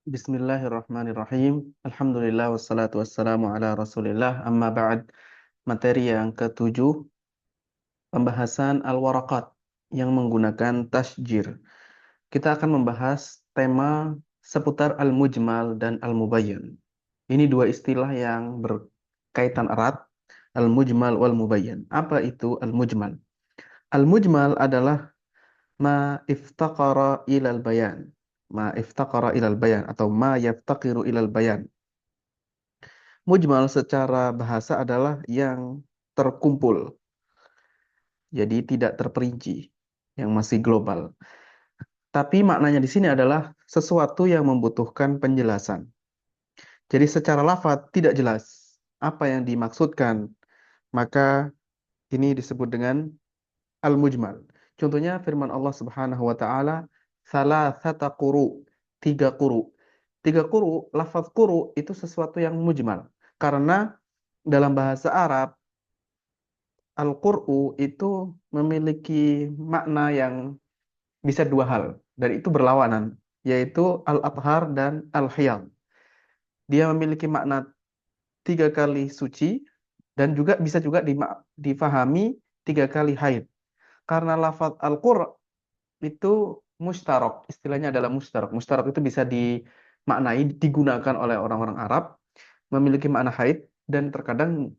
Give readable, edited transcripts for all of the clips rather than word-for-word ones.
Bismillahirrahmanirrahim. Alhamdulillah wassalatu wassalamu ala Rasulillah. Amma ba'd. Materi yang ketujuh, pembahasan al-waraqat yang menggunakan tasjir. Kita akan membahas tema seputar al-mujmal dan al-mubayyan. Ini dua istilah yang berkaitan erat, al-mujmal wal mubayyan. Apa itu al-mujmal? Al-mujmal adalah ma iftaqara ilal bayan. Ma iftaqara ilal bayan atau ma yaftaqiru ilal bayan. Mujmal secara bahasa adalah yang terkumpul, jadi tidak terperinci, yang masih global. Tapi maknanya di sini adalah sesuatu yang membutuhkan penjelasan. Jadi secara lafadz tidak jelas apa yang dimaksudkan, maka ini disebut dengan al-mujmal. Contohnya firman Allah Subhanahu wa taala, salasata quru, tiga quru. Tiga quru, lafadz quru itu sesuatu yang mujmal. Karena dalam bahasa Arab Al-Qur'u itu memiliki makna yang bisa dua hal, dan itu berlawanan, yaitu Al-Athhar dan Al-Hiyad. Dia memiliki makna tiga kali suci, dan juga bisa juga difahami tiga kali haid. Karena lafaz Al-Qur' itu mustarok, istilahnya adalah mustarok. Mustarok itu bisa dimaknai, digunakan oleh orang-orang Arab, memiliki makna haid, dan terkadang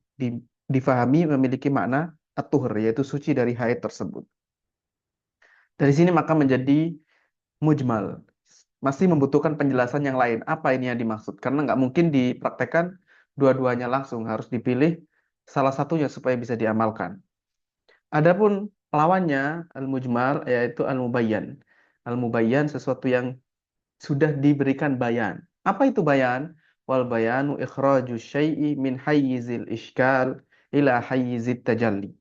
difahami memiliki makna at-tuhur, yaitu suci dari haid tersebut. Dari sini maka menjadi mujmal. Masih membutuhkan penjelasan yang lain. Apa ini yang dimaksud? Karena nggak mungkin dipraktekkan dua-duanya langsung. Harus dipilih salah satunya supaya bisa diamalkan. Adapun lawannya, al-mujmal, yaitu al-mubayyan. Al-mubayyan sesuatu yang sudah diberikan bayan. Apa itu bayan? Wal bayanu ikhraju syai'i min hayyizil ishkal ila hayyizit tajalli.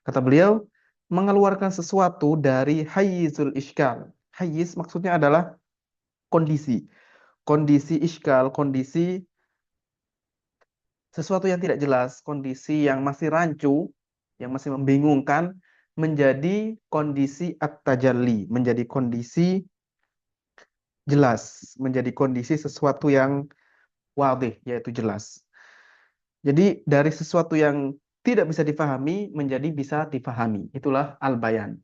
Kata beliau, mengeluarkan sesuatu dari hayyizul ishkal. Hayyiz maksudnya adalah kondisi. Kondisi ishkal, kondisi sesuatu yang tidak jelas, kondisi yang masih rancu, yang masih membingungkan, menjadi kondisi at-tajalli, menjadi kondisi jelas, menjadi kondisi sesuatu yang wadih, yaitu jelas. Jadi dari sesuatu yang tidak bisa difahami menjadi bisa difahami. Itulah al-bayan.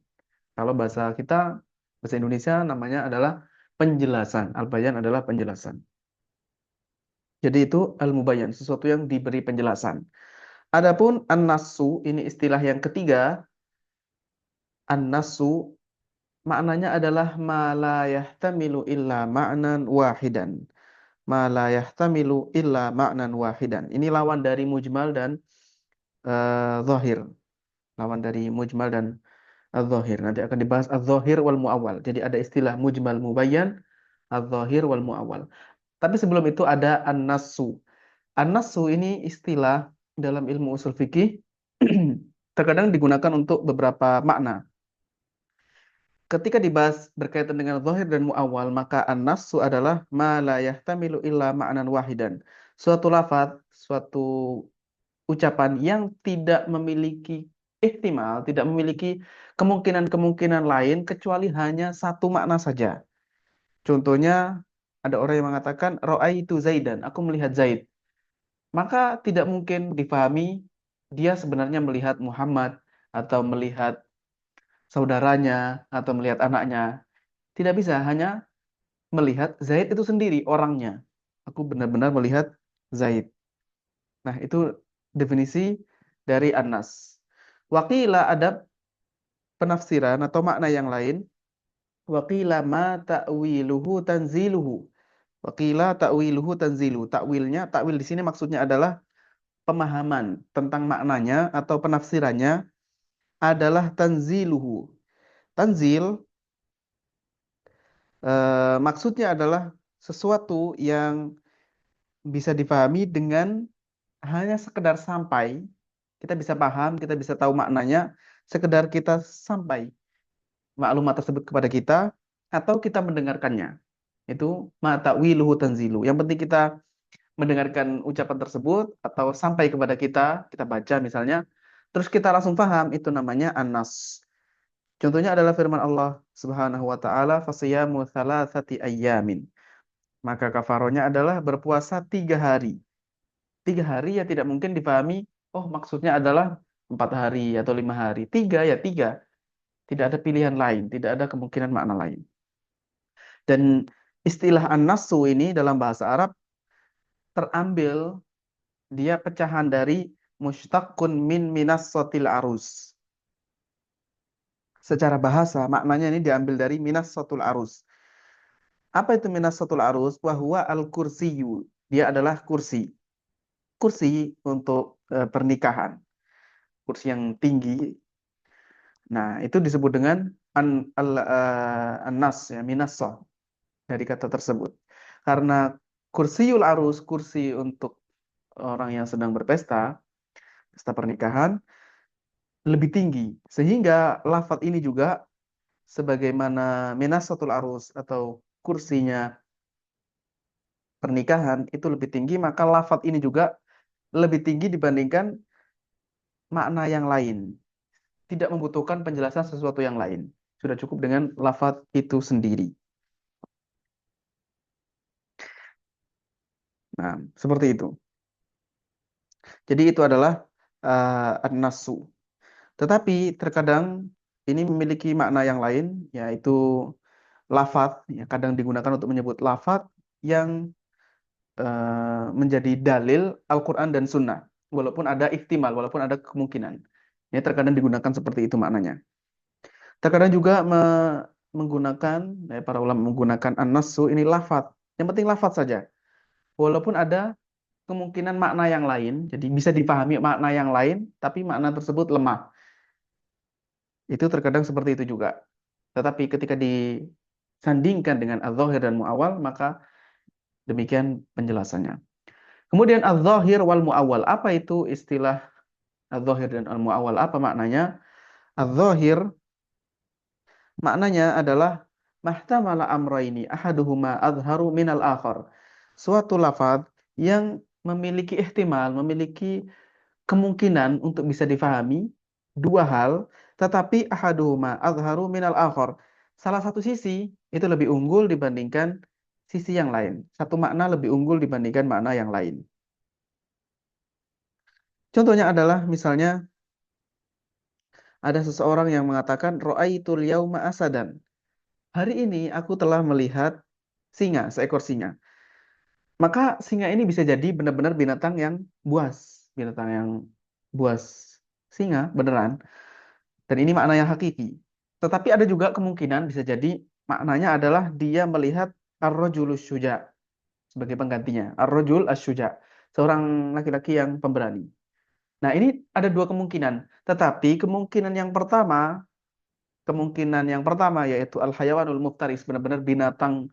Kalau bahasa kita, bahasa Indonesia namanya adalah penjelasan. Al-bayan adalah penjelasan. Jadi itu al-mubayyan, sesuatu yang diberi penjelasan. Adapun an-nassu, ini istilah yang ketiga. An-nassu maknanya adalah ma la yahtamilu illa ma'nan wahidan. Ma la yahtamilu illa ma'nan wahidan. Ini lawan dari mujmal dan zahir. Lawan dari mujmal dan az-zahir. Nanti akan dibahas az-zahir wal muawwal. Jadi ada istilah mujmal mubayyan, az-zahir wal muawwal. Tapi sebelum itu ada an-nassu. An-nassu ini istilah dalam ilmu usul fikih terkadang digunakan untuk beberapa makna. Ketika dibahas berkaitan dengan zahir dan muawwal, maka an-nassu adalah ma la yahtamilu illa ma'nan wahidan. Suatu lafaz, suatu ucapan yang tidak memiliki ihtimal, tidak memiliki kemungkinan-kemungkinan lain kecuali hanya satu makna saja. Contohnya, ada orang yang mengatakan ra'aitu Zaidan, aku melihat Zaid. Maka tidak mungkin difahami dia sebenarnya melihat Muhammad atau melihat saudaranya atau melihat anaknya. Tidak bisa, hanya melihat Zaid itu sendiri orangnya. Aku benar-benar melihat Zaid. Nah, itu definisi dari Anas. Waqila ada penafsiran atau makna yang lain. Waqila ma ta'wiluhu tanziluhu. Waqila ta'wiluhu tanzilu. Takwil di sini maksudnya adalah pemahaman tentang maknanya atau penafsirannya adalah tanziluhu. Tanzil maksudnya adalah sesuatu yang bisa dipahami dengan hanya sekedar sampai, kita bisa paham, kita bisa tahu maknanya, sekedar kita sampai maklumat tersebut kepada kita, atau kita mendengarkannya. Itu ma ta'wiluhu tanzilu. Yang penting kita mendengarkan ucapan tersebut, atau sampai kepada kita, kita baca misalnya, terus kita langsung paham, itu namanya an-nas. Contohnya adalah firman Allah Subhanahu wa taala, "Fasiyamu thalathati ayyamin." Maka kafarohnya adalah berpuasa 3 hari. 3 hari ya tidak mungkin dipahami, oh maksudnya adalah 4 hari atau 5 hari. Tiga ya tiga. Tidak ada pilihan lain, tidak ada kemungkinan makna lain. Dan istilah an-nasu ini dalam bahasa Arab terambil, dia pecahan dari mushtaqun min minas sotil arus. Secara bahasa maknanya ini diambil dari minas sotul arus. Apa itu minas sotul arus? Wahwa al-kursiyu. Dia adalah kursi. Kursi untuk pernikahan. Kursi yang tinggi. Nah, itu disebut dengan an-nas ya, minasah dari kata tersebut. Karena kursiul arus, kursi untuk orang yang sedang berpesta, pesta pernikahan, lebih tinggi. Sehingga lafadz ini juga sebagaimana minasatul arus atau kursinya pernikahan itu lebih tinggi, maka lafadz ini juga lebih tinggi dibandingkan makna yang lain. Tidak membutuhkan penjelasan sesuatu yang lain. Sudah cukup dengan lafadz itu sendiri. Nah, seperti itu. Jadi itu adalah an-nasu. Tetapi terkadang ini memiliki makna yang lain, yaitu lafadz, ya, kadang digunakan untuk menyebut lafadz yang menjadi dalil Al-Quran dan Sunnah. Walaupun ada ihtimal, walaupun ada kemungkinan. Ya, terkadang digunakan seperti itu maknanya. Terkadang juga menggunakan, ya, para ulama menggunakan an-nassu ini lafadz. Yang penting lafadz saja. Walaupun ada kemungkinan makna yang lain, jadi bisa dipahami makna yang lain, tapi makna tersebut lemah. Itu terkadang seperti itu juga. Tetapi ketika disandingkan dengan az-zahir dan mu'awwal, maka demikian penjelasannya. Kemudian az-zahir wal mu'awwal. Apa itu istilah az-zahir dan al-mu'awwal? Apa maknanya? Az-zahir maknanya adalah mahtamala amraini ahaduhuma azharu minal akhar. Suatu lafaz yang memiliki ihtimal, memiliki kemungkinan untuk bisa difahami dua hal, tetapi ahaduhuma azharu minal akhar. Salah satu sisi itu lebih unggul dibandingkan sisi yang lain. Satu makna lebih unggul dibandingkan makna yang lain. Contohnya adalah misalnya ada seseorang yang mengatakan ra'aitul yauma asadan. Hari ini aku telah melihat singa, seekor singa. Maka singa ini bisa jadi benar-benar binatang yang buas, binatang yang buas singa beneran. Dan ini makna yang hakiki. Tetapi ada juga kemungkinan bisa jadi maknanya adalah dia melihat ar-rajulus syuja sebagai penggantinya. Ar-rajul asy-syuja, seorang laki-laki yang pemberani. Nah, ini ada dua kemungkinan. Tetapi kemungkinan yang pertama yaitu al-hayawanul muftaris, benar-benar binatang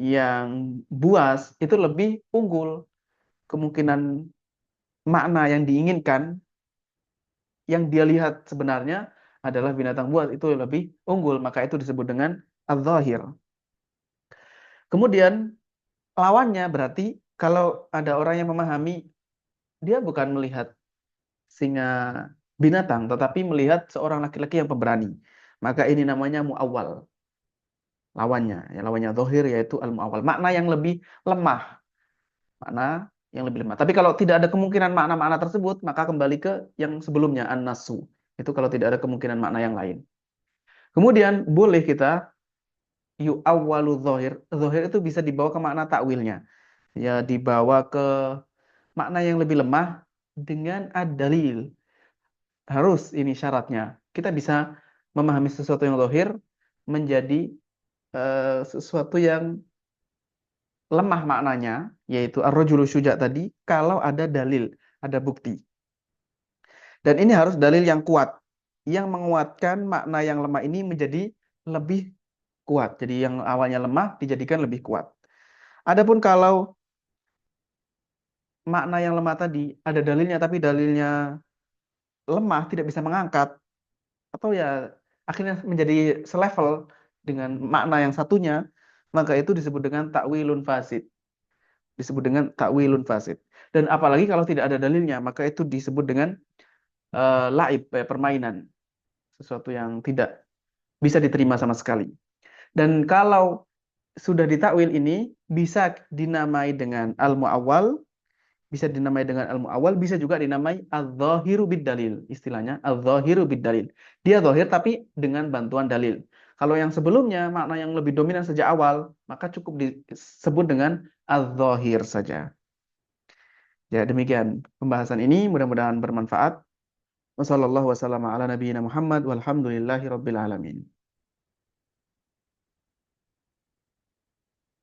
yang buas itu lebih unggul. Kemungkinan makna yang diinginkan, yang dia lihat sebenarnya adalah binatang buas itu lebih unggul, maka itu disebut dengan az-zahir. Kemudian lawannya berarti kalau ada orang yang memahami dia bukan melihat singa binatang, tetapi melihat seorang laki-laki yang pemberani. Maka ini namanya mu'awwal. Lawannya, ya, lawannya zahir yaitu al-mu'awwal. Makna yang lebih lemah. Makna yang lebih lemah. Tapi kalau tidak ada kemungkinan makna-makna tersebut, maka kembali ke yang sebelumnya, an-nasu. Itu kalau tidak ada kemungkinan makna yang lain. Kemudian boleh kita yu'awwalu zahir. Zahir itu bisa dibawa ke makna takwilnya. Ya, dibawa ke makna yang lebih lemah dengan ad-dalil. Harus ini syaratnya. Kita bisa memahami sesuatu yang zahir menjadi sesuatu yang lemah maknanya, yaitu ar-rajulu syuja tadi, kalau ada dalil, ada bukti. Dan ini harus dalil yang kuat, yang menguatkan makna yang lemah ini menjadi lebih kuat. Jadi yang awalnya lemah dijadikan lebih kuat. Adapun kalau makna yang lemah tadi ada dalilnya, tapi dalilnya lemah, tidak bisa mengangkat, atau ya akhirnya menjadi selevel dengan makna yang satunya, maka itu disebut dengan takwilun fasid. Disebut dengan takwilun fasid. Dan apalagi kalau tidak ada dalilnya, maka itu disebut dengan laib, permainan, sesuatu yang tidak bisa diterima sama sekali. Dan kalau sudah ditakwil ini bisa dinamai dengan al-mu'awwal, bisa dinamai dengan al-mu'awwal, bisa juga dinamai al-zahiru bid-dalil. Istilahnya al-zahiru bid-dalil. Dia zahir tapi dengan bantuan dalil. Kalau yang sebelumnya makna yang lebih dominan sejak awal, maka cukup disebut dengan al-zahir saja. Ya, demikian pembahasan ini mudah-mudahan bermanfaat. Wassalamualaikum warahmatullahi wabarakatuh. Walhamdulillahi rabbil alamin.